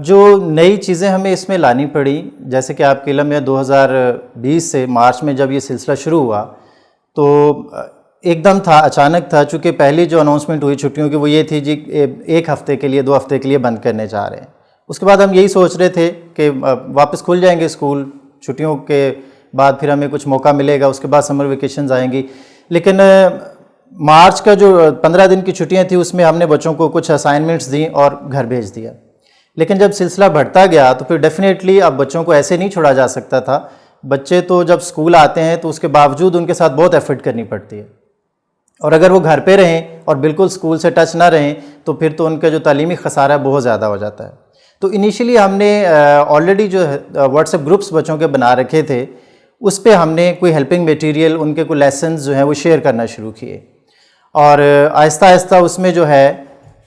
جو نئی چیزیں ہمیں اس میں لانی پڑی، جیسے کہ آپ کے علم میں 2020 سے مارچ میں جب یہ سلسلہ شروع ہوا تو ایک دم تھا، اچانک تھا، چونکہ پہلی جو اناؤنسمنٹ ہوئی چھٹیوں کی وہ یہ تھی جی 1 ہفتے کے لیے 2 ہفتے کے لیے بند کرنے جا رہے ہیں۔ اس کے بعد ہم یہی سوچ رہے تھے کہ واپس کھل جائیں گے اسکول، چھٹیوں کے بعد پھر ہمیں کچھ موقع ملے گا، اس کے بعد سمر ویکیشنز آئیں گی۔ لیکن مارچ کا جو 15 دن کی چھٹیاں تھیں اس میں ہم نے بچوں کو کچھ اسائنمنٹس دیں اور گھر بھیج دیا۔ لیکن جب سلسلہ بڑھتا گیا تو پھر ڈیفینیٹلی اب بچوں کو ایسے نہیں چھوڑا جا سکتا تھا۔ بچے تو جب اسکول آتے ہیں تو اس کے باوجود ان کے ساتھ بہت ایفرٹ کرنی پڑتی ہے، اور اگر وہ گھر پہ رہیں اور بالکل اسکول سے ٹچ نہ رہیں تو پھر تو ان کا جو تعلیمی خسارہ بہت زیادہ ہو جاتا ہے۔ تو انیشیلی ہم نے آلریڈی جو واٹس ایپ گروپس بچوں کے بنا رکھے تھے، اس پہ ہم نے کوئی ہیلپنگ میٹیریل، ان کے کوئی لیسنز جو ہیں وہ شیئر کرنا شروع کیے، اور آہستہ آہستہ اس میں جو ہے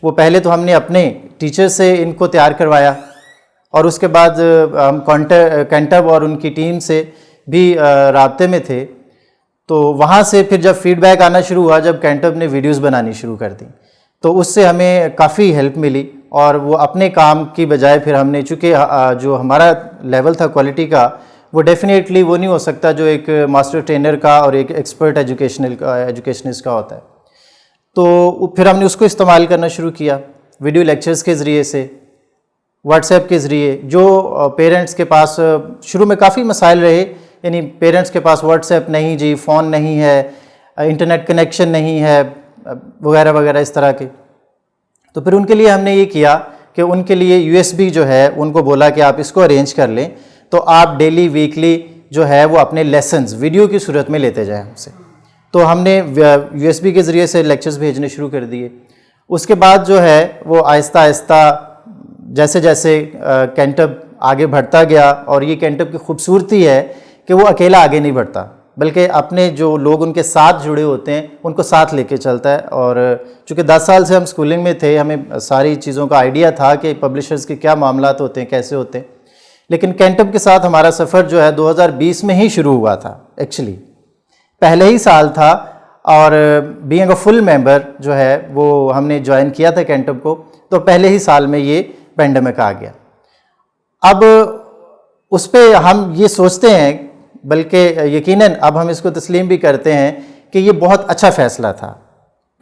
وہ پہلے تو ہم نے اپنے ٹیچر سے ان کو تیار کروایا، اور اس کے بعد ہم کینٹب اور ان کی ٹیم سے بھی رابطے میں تھے۔ تو وہاں سے پھر جب فیڈ بیک آنا شروع ہوا، جب کینٹب نے ویڈیوز بنانی شروع کر دی تو اس سے ہمیں کافی ہیلپ ملی، اور وہ اپنے کام کی بجائے پھر ہم نے، چونکہ جو ہمارا لیول تھا کوالٹی کا وہ ڈیفینیٹلی وہ نہیں ہو سکتا جو ایک ماسٹر ٹرینر کا اور ایک ایکسپرٹ ایجوکیشنسٹ کا ہوتا ہے، تو پھر ہم نے اس کو استعمال کرنا شروع کیا ویڈیو لیکچرز کے ذریعے سے، واٹس ایپ کے ذریعے۔ جو پیرنٹس کے پاس شروع میں کافی مسائل رہے، یعنی پیرنٹس کے پاس واٹس ایپ نہیں جی، فون نہیں ہے، انٹرنیٹ کنیکشن نہیں ہے، وغیرہ وغیرہ اس طرح کے، تو پھر ان کے لیے ہم نے یہ کیا کہ ان کے لیے USB جو ہے ان کو بولا کہ آپ اس کو ارینج کر لیں، تو آپ ڈیلی ویکلی جو ہے وہ اپنے لیسنز ویڈیو کی صورت میں لیتے جائیں ہم سے۔ تو ہم نے USB کے ذریعے سے لیکچرز بھیجنے شروع کر دیے۔ اس کے بعد جو ہے وہ آہستہ آہستہ جیسے جیسے کینٹب آگے بڑھتا گیا، اور یہ کینٹب کی خوبصورتی ہے کہ وہ اکیلا آگے نہیں بڑھتا، بلکہ اپنے جو لوگ ان کے ساتھ جڑے ہوتے ہیں ان کو ساتھ لے کے چلتا ہے۔ اور چونکہ 10 سال سے ہم اسکولنگ میں تھے، ہمیں ساری چیزوں کا آئیڈیا تھا کہ پبلشرز کے کیا معاملات ہوتے ہیں، کیسے ہوتے ہیں، لیکن کینٹب کے ساتھ ہمارا سفر جو ہے 2020 میں ہی شروع ہوا تھا، ایکچولی پہلے ہی سال تھا، اور بینگ اے فل ممبر جو ہے وہ ہم نے جوائن کیا تھا کینٹب کو، تو پہلے ہی سال میں یہ پینڈیمک آ گیا۔ اب اس پہ ہم یہ سوچتے ہیں، بلکہ یقیناً اب ہم اس کو تسلیم بھی کرتے ہیں کہ یہ بہت اچھا فیصلہ تھا،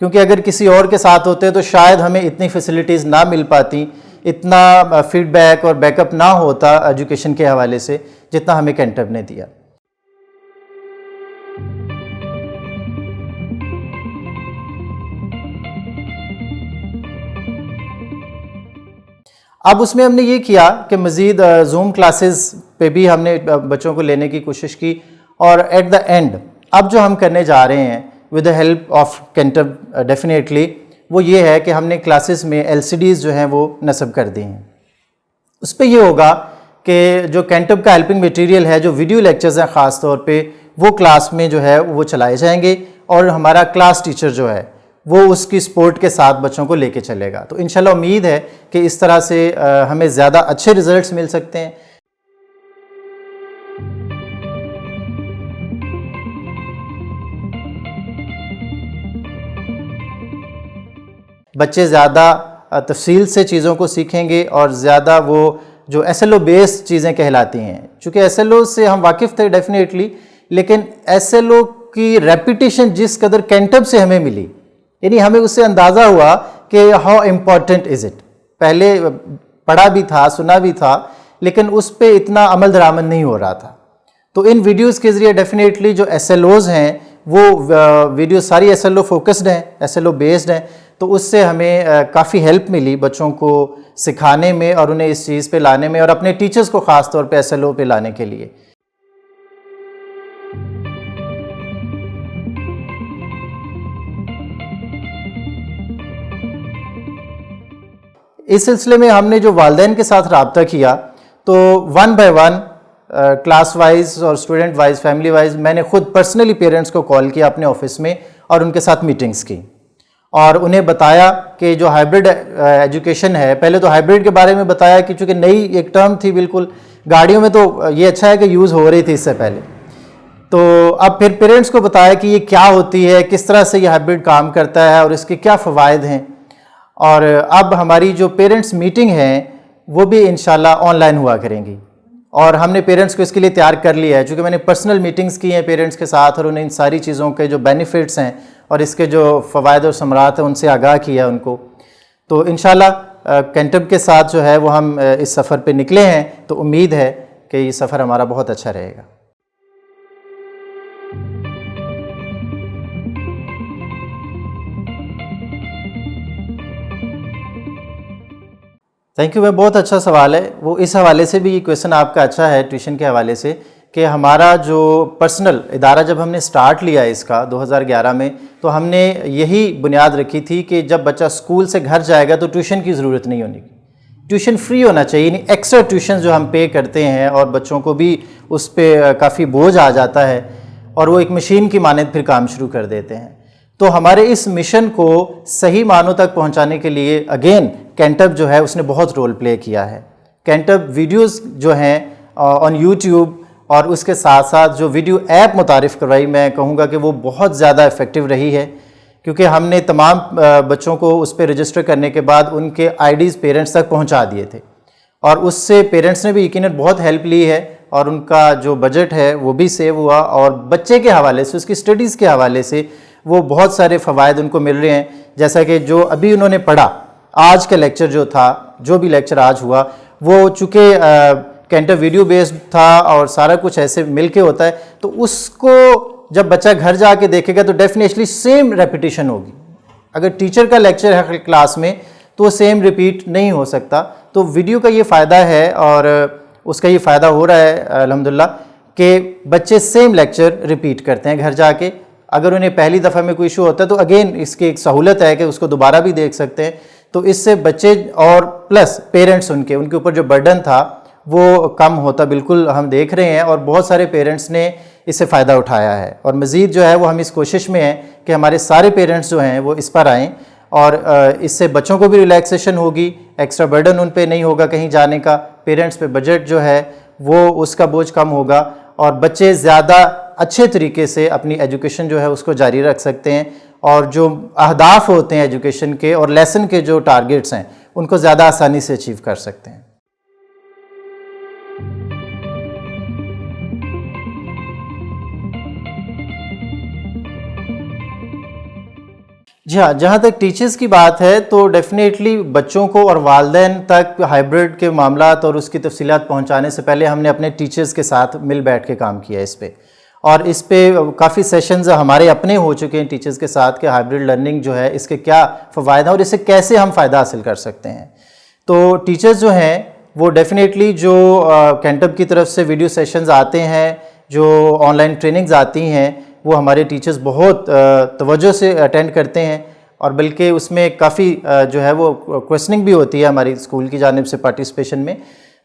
کیونکہ اگر کسی اور کے ساتھ ہوتے تو شاید ہمیں اتنی فیسلٹیز نہ مل پاتی، اتنا فیڈ بیک اور بیک اپ نہ ہوتا ایجوکیشن کے حوالے سے جتنا ہمیں کینٹب نے دیا۔ اب اس میں ہم نے یہ کیا کہ مزید زوم کلاسز پہ بھی ہم نے بچوں کو لینے کی کوشش کی، اور ایٹ دا اینڈ اب جو ہم کرنے جا رہے ہیں ود دا ہیلپ آف کینٹب ڈیفینیٹلی وہ یہ ہے کہ ہم نے کلاسز میں LCDs جو ہیں وہ نصب کر دی ہیں۔ اس پہ یہ ہوگا کہ جو کینٹب کا ہیلپنگ میٹیریل ہے، جو ویڈیو لیکچرز ہیں خاص طور پہ، وہ کلاس میں جو ہے وہ چلائے جائیں گے، اور ہمارا کلاس ٹیچر جو ہے وہ اس کی سپورٹ کے ساتھ بچوں کو لے کے چلے گا۔ تو انشاءاللہ امید ہے کہ اس طرح سے ہمیں زیادہ اچھے ریزلٹس مل سکتے ہیں۔ بچے زیادہ تفصیل سے چیزوں کو سیکھیں گے، اور زیادہ وہ جو SLO بیس چیزیں کہلاتی ہیں، چونکہ SLO سے ہم واقف تھے ڈیفینیٹلی، لیکن SLO کی ریپیٹیشن جس قدر کینٹب سے ہمیں ملی، یعنی ہمیں اس سے اندازہ ہوا کہ ہاؤ امپورٹنٹ از اٹ۔ پہلے پڑھا بھی تھا، سنا بھی تھا، لیکن اس پہ اتنا عمل درآمد نہیں ہو رہا تھا۔ تو ان ویڈیوز کے ذریعے ڈیفینیٹلی جو SLOs ہیں وہ ویڈیو ساری SLO فوکسڈ ہیں، SLO بیسڈ ہیں، تو اس سے ہمیں کافی ہیلپ ملی بچوں کو سکھانے میں اور انہیں اس چیز پہ لانے میں، اور اپنے ٹیچرز کو خاص طور پہ SLO پہ لانے کے لیے۔ اس سلسلے میں ہم نے جو والدین کے ساتھ رابطہ کیا تو 1 by 1 کلاس وائز اور اسٹوڈنٹ وائز، فیملی وائز، میں نے خود پرسنلی پیرنٹس کو کال کیا اپنے آفس میں، اور ان کے ساتھ میٹنگز کی، اور انہیں بتایا کہ جو ہائبرڈ ایجوکیشن ہے، پہلے تو ہائبرڈ کے بارے میں بتایا کہ چونکہ نئی ایک ٹرم تھی بالکل، گاڑیوں میں تو یہ اچھا ہے کہ یوز ہو رہی تھی اس سے پہلے، تو اب پھر پیرنٹس کو بتایا کہ یہ کیا ہوتی ہے، کس طرح سے یہ ہائبرڈ کام کرتا ہے، اور اس کے کیا فوائد ہیں۔ اور اب ہماری جو پیرنٹس میٹنگ ہیں وہ بھی انشاءاللہ آن لائن ہوا کریں گی، اور ہم نے پیرنٹس کو اس کے لیے تیار کر لیا ہے، چونکہ میں نے پرسنل میٹنگز کی ہیں پیرنٹس کے ساتھ، اور انہیں ان ساری چیزوں کے جو بینیفٹس ہیں اور اس کے جو فوائد اور ثمرات ہیں ان سے آگاہ کیا ان کو. تو انشاءاللہ کینٹب کے ساتھ جو ہے وہ ہم اس سفر پہ نکلے ہیں، تو امید ہے کہ یہ سفر ہمارا بہت اچھا رہے گا. Thank you. بہت اچھا سوال ہے. وہ اس حوالے سے بھی یہ کویشچن آپ کا اچھا ہے ٹیوشن کے حوالے سے، کہ ہمارا جو پرسنل ادارہ جب ہم نے سٹارٹ لیا اس کا 2011 میں، تو ہم نے یہی بنیاد رکھی تھی کہ جب بچہ اسکول سے گھر جائے گا تو ٹیوشن کی ضرورت نہیں ہونی، ٹیوشن فری ہونا چاہیے. یعنی ایکسٹرا ٹیوشن جو ہم پے کرتے ہیں اور بچوں کو بھی اس پہ کافی بوجھ آ جاتا ہے، اور وہ ایک مشین کی مانند پھر کام شروع کر دیتے ہیں. تو ہمارے اس مشن کو صحیح معنوں تک پہنچانے کے لیے اگین کینٹب جو ہے اس نے بہت رول پلے کیا ہے. کینٹب ویڈیوز جو ہیں آن یوٹیوب، اور اس کے ساتھ ساتھ جو ویڈیو ایپ متعارف کروائی، میں کہوں گا کہ وہ بہت زیادہ افیکٹو رہی ہے، کیونکہ ہم نے تمام بچوں کو اس پہ رجسٹر کرنے کے بعد ان کے آئی ڈیز پیرنٹس تک پہنچا دیے تھے، اور اس سے پیرنٹس نے بھی یقیناً بہت ہیلپ لی ہے، اور ان کا جو بجٹ ہے وہ بھی سیو ہوا، اور بچے کے حوالے سے، اس کی اسٹڈیز کے حوالے سے وہ بہت سارے فوائد ان کو مل رہے ہیں. جیسا کہ جو ابھی انہوں نے پڑھا، آج کا لیکچر جو تھا، جو بھی لیکچر آج ہوا، وہ چونکہ کینٹب ویڈیو بیسڈ تھا اور سارا کچھ ایسے مل کے ہوتا ہے، تو اس کو جب بچہ گھر جا کے دیکھے گا تو ڈیفینیٹلی سیم ریپیٹیشن ہوگی. اگر ٹیچر کا لیکچر ہے کلاس میں تو وہ سیم ریپیٹ نہیں ہو سکتا. تو ویڈیو کا یہ فائدہ ہے، اور اس کا یہ فائدہ ہو رہا ہے الحمدللہ، کہ بچے سیم لیکچر ریپیٹ کرتے ہیں گھر جا کے. اگر انہیں پہلی دفعہ میں کوئی ایشو ہوتا ہے تو اگین اس کی ایک سہولت ہے کہ اس کو دوبارہ بھی دیکھ سکتے ہیں. تو اس سے بچے اور پلس پیرنٹس ان کے اوپر جو برڈن تھا وہ کم ہوتا بالکل ہم دیکھ رہے ہیں، اور بہت سارے پیرنٹس نے اس سے فائدہ اٹھایا ہے. اور مزید جو ہے وہ ہم اس کوشش میں ہیں کہ ہمارے سارے پیرنٹس جو ہیں وہ اس پر آئیں، اور اس سے بچوں کو بھی ریلیکسیشن ہوگی، ایکسٹرا برڈن ان پہ نہیں ہوگا کہیں جانے کا، پیرنٹس پہ بجٹ جو ہے وہ اس کا بوجھ کم ہوگا، اور بچے زیادہ اچھے طریقے سے اپنی ایجوکیشن جو ہے اس کو جاری رکھ سکتے ہیں، اور جو اہداف ہوتے ہیں ایجوکیشن کے اور لیسن کے جو ٹارگیٹس ہیں ان کو زیادہ آسانی سے اچیو کر سکتے ہیں. جی ہاں، جہاں تک ٹیچرز کی بات ہے تو ڈیفینیٹلی بچوں کو اور والدین تک ہائبرڈ کے معاملات اور اس کی تفصیلات پہنچانے سے پہلے ہم نے اپنے ٹیچرز کے ساتھ مل بیٹھ کے کام کیا اس پہ، اور اس پہ کافی سیشنز ہمارے اپنے ہو چکے ہیں ٹیچرز کے ساتھ کہ ہائبرڈ لرننگ جو ہے اس کے کیا فوائد ہیں اور اس سے کیسے ہم فائدہ حاصل کر سکتے ہیں. تو ٹیچرز جو ہیں وہ ڈیفینیٹلی جو کینٹب کی طرف سے ویڈیو سیشنز آتے ہیں، جو آن لائن ٹریننگز آتی ہیں، وہ ہمارے ٹیچرز بہت توجہ سے اٹینڈ کرتے ہیں، اور بلکہ اس میں کافی جو ہے وہ کویسچننگ بھی ہوتی ہے ہماری اسکول کی جانب سے پارٹیسپیشن میں.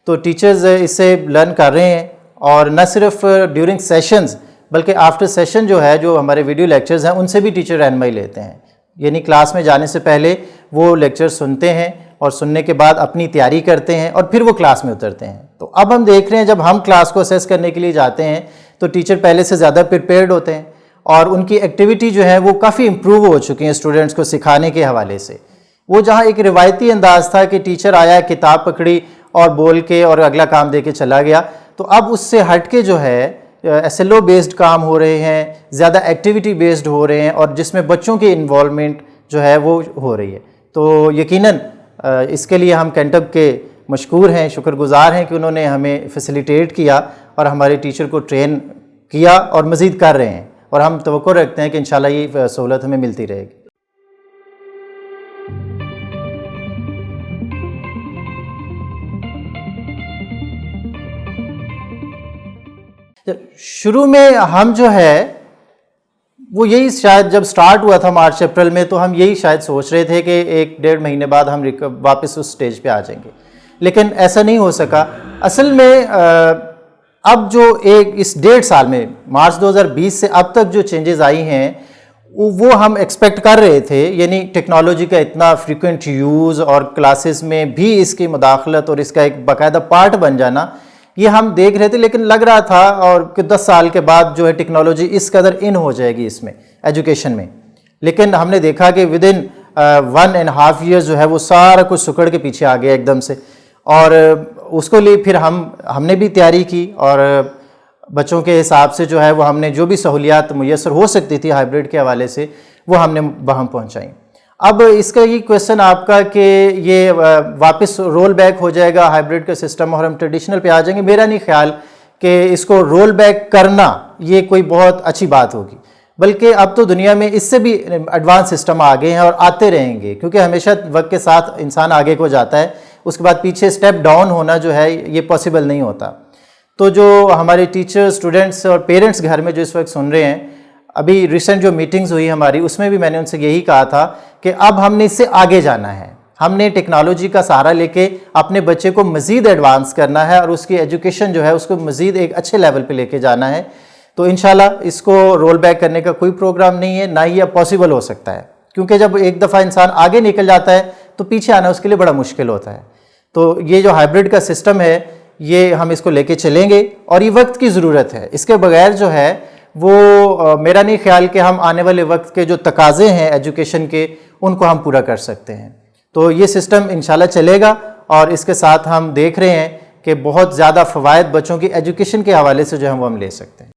تو ٹیچرز اس سے لرن کر رہے ہیں، اور نہ صرف ڈیورنگ سیشنز بلکہ آفٹر سیشن جو ہے جو ہمارے ویڈیو لیکچرز ہیں ان سے بھی ٹیچر رہنمائی لیتے ہیں. یعنی کلاس میں جانے سے پہلے وہ لیکچر سنتے ہیں، اور سننے کے بعد اپنی تیاری کرتے ہیں، اور پھر وہ کلاس میں اترتے ہیں. تو اب ہم دیکھ رہے ہیں جب ہم کلاس کو اسیس کرنے کے لیے جاتے ہیں تو ٹیچر پہلے سے زیادہ پریپیئرڈ ہوتے ہیں، اور ان کی ایکٹیویٹی جو ہے وہ کافی امپروو ہو چکی ہیں اسٹوڈنٹس کو سکھانے کے حوالے سے. وہ جہاں ایک روایتی انداز تھا کہ ٹیچر آیا، کتاب پکڑی اور بول کے اور اگلا کام دے کے چلا گیا، تو اب اس سے ہٹ کے جو ہے ایس ایل او بیسڈ کام ہو رہے ہیں، زیادہ ایکٹیویٹی بیسڈ ہو رہے ہیں، اور جس میں بچوں کی انوالومنٹ جو ہے وہ ہو رہی ہے. تو یقیناً اس کے لیے ہم کینٹب کے مشکور ہیں، شکر گزار ہیں کہ انہوں نے ہمیں فیسیلیٹیٹ کیا اور ہمارے ٹیچر کو ٹرین کیا، اور مزید کر رہے ہیں، اور ہم توقع رکھتے ہیں کہ انشاءاللہ یہ سہولت ہمیں ملتی رہے گی. شروع میں ہم جو ہے وہ یہی شاید جب سٹارٹ ہوا تھا مارچ اپریل میں، تو ہم یہی شاید سوچ رہے تھے کہ 1-1.5 مہینے بعد ہم واپس اس سٹیج پہ آ جائیں گے، لیکن ایسا نہیں ہو سکا. اصل میں اب جو اس 1.5 سال میں مارچ 2020 سے اب تک جو چینجز آئی ہیں وہ ہم ایکسپیکٹ کر رہے تھے. یعنی ٹیکنالوجی کا اتنا فریکوینٹ یوز اور کلاسز میں بھی اس کی مداخلت اور اس کا ایک باقاعدہ پارٹ بن جانا، یہ ہم دیکھ رہے تھے، لیکن لگ رہا تھا اور کہ 10 سال کے بعد جو ہے ٹیکنالوجی اس قدر ان ہو جائے گی اس میں ایجوکیشن میں. لیکن ہم نے دیکھا کہ ودن 1.5 ایئرز جو ہے وہ سارا کچھ سکڑ کے پیچھے آ گیا ایک دم سے. اور اس کو لیے پھر ہم نے بھی تیاری کی اور بچوں کے حساب سے جو ہے وہ ہم نے جو بھی سہولیات میسر ہو سکتی تھی ہائبرڈ کے حوالے سے وہ ہم نے وہاں پہنچائیں۔ اب اس کا یہ کویسچن آپ کا کہ یہ واپس رول بیک ہو جائے گا ہائبرڈ کا سسٹم اور ہم ٹریڈیشنل پہ آ جائیں گے، میرا نہیں خیال کہ اس کو رول بیک کرنا یہ کوئی بہت اچھی بات ہوگی، بلکہ اب تو دنیا میں اس سے بھی ایڈوانس سسٹم آ گئے ہیں اور آتے رہیں گے، کیونکہ ہمیشہ وقت کے ساتھ انسان آگے کو جاتا ہے، اس کے بعد پیچھے سٹیپ ڈاؤن ہونا جو ہے یہ پاسبل نہیں ہوتا۔ تو جو ہمارے ٹیچر، اسٹوڈنٹس اور پیرنٹس گھر میں جو اس وقت سن رہے ہیں، ابھی ریسنٹ جو میٹنگز ہوئی ہماری اس میں بھی میں نے ان سے یہی کہا تھا کہ اب ہم نے اس سے آگے جانا ہے، ہم نے ٹیکنالوجی کا سہارا لے کے اپنے بچے کو مزید ایڈوانس کرنا ہے اور اس کی ایجوکیشن جو ہے اس کو مزید ایک اچھے لیول پہ لے کے جانا ہے۔ تو انشاءاللہ اس کو رول بیک کرنے کا کوئی پروگرام نہیں ہے، نہ ہی یہ پاسبل ہو سکتا ہے، کیونکہ جب ایک دفعہ انسان آگے نکل جاتا ہے تو پیچھے آنا اس کے لیے بڑا مشکل ہوتا ہے۔ تو یہ جو ہائبرڈ کا سسٹم ہے یہ ہم اس کو لے کے چلیں گے اور یہ وقت کی ضرورت ہے، اس کے بغیر جو ہے وہ میرا نہیں خیال کہ ہم آنے والے وقت کے جو تقاضے ہیں ایجوکیشن کے ان کو ہم پورا کر سکتے ہیں۔ تو یہ سسٹم انشاءاللہ چلے گا اور اس کے ساتھ ہم دیکھ رہے ہیں کہ بہت زیادہ فوائد بچوں کی ایجوکیشن کے حوالے سے جو ہم لے سکتے ہیں۔